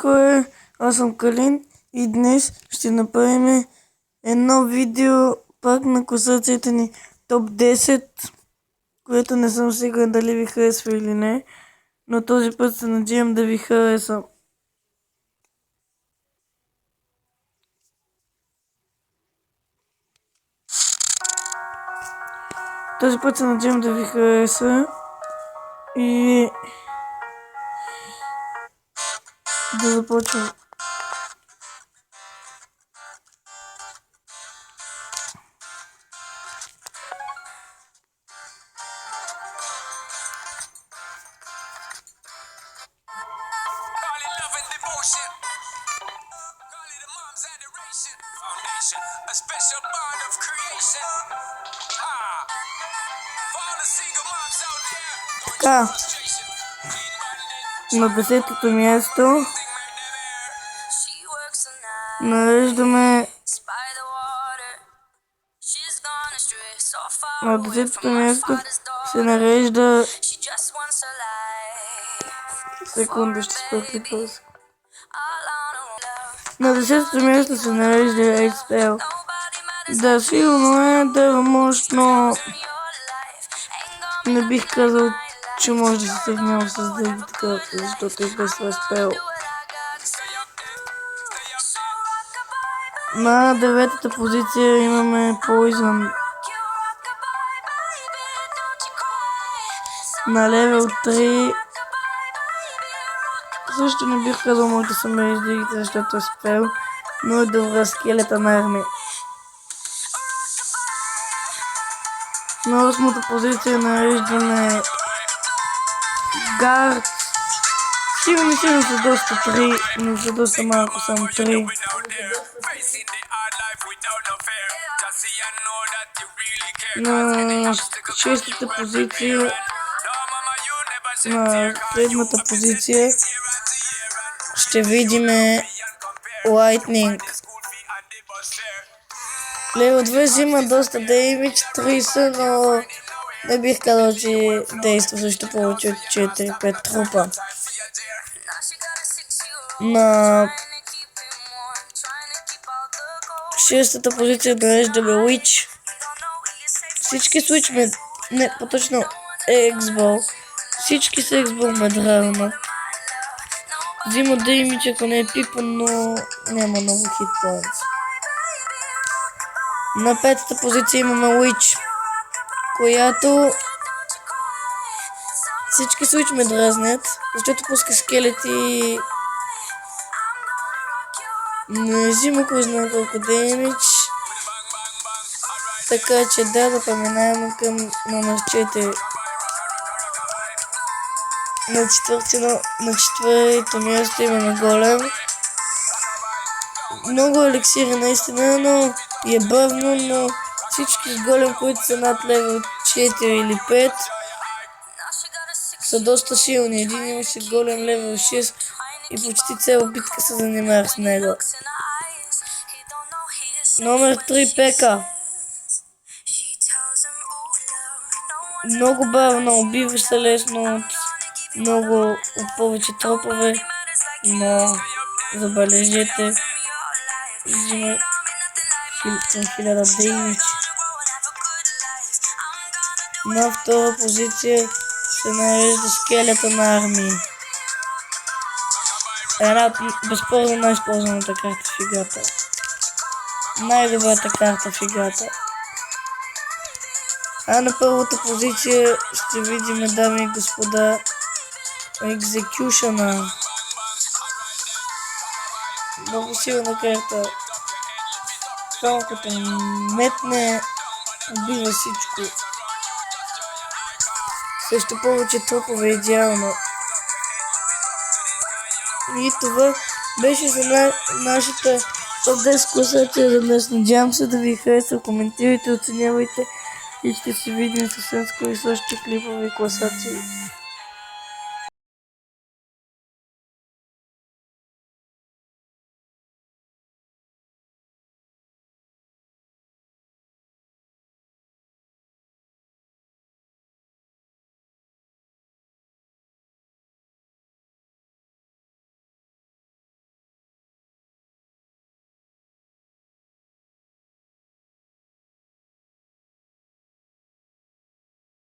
хора, аз съм Калин и днес ще направим едно видео пак на класацията ни топ 10, което не съм сигурен дали ви харесва или не, но този път се надявам да ви хареса. Този път се надявам да ви хареса и да започвам. Така, на 10-то място нареждаме на 10-то място се нарежда секунда, ще спра клипа. На 10-то място се нарежда HPL. Да, сигурно е да мощно. Не бих казал, че може да се сравнява с други така, защото е без разпел. На 9-та позиция имаме Poison. На левел 3 също не бих казал, може да съм издигите, защото е спел, но е добра Skeleton Army. На 8-та позиция нареждаме Guards. Сигурно са доста 3, но са доста малко, само 3. На 6-та позиция, на 7-та позиция ще видим Lightning. Лево 2 взима доста деймидж, 30, но не бих казал, че действа също повече от 4-5 трупа. На 6-та позиция нареждаме Witch. Всички свичме, не, по-точно X-Ball. Всички с X-Ball ме драгнат. Взима деймидж, ако не е пипа, но няма много хитпоинтс. На 5-та позиция имаме Witch, която всички Switch ме дразнят, защото пуска скелети. Не взима кой знае колко демидж. Така че да преминаваме към номер 4. На четвърто място имаме Голем. Много еликсири наистина, но е бавно, но всички с Голем, които са над левел 4 или 5, са доста силни. Един имаше Голем левел 6 и почти цяла битка се занимавах с него. Номер 3 Пека. Много бавно, убиваш се лесно от повече тропове, но забележете, взима 1000 деймидж. На втора позиция се нарежда Skeleton Army. Една безспорно най-използваната карта в играта. Най-добрата карта в играта. А на първата позиция ще видим, дами и господа, Executioner. Много силна карта. Само като метне, убива всичко. Също повече тропове идеално. И това беше за нашата топ 10 класация за днес. Надявам се да ви хареса. Коментирайте, оценявайте и ще се видим съвсем скоро и следващите клипови класации.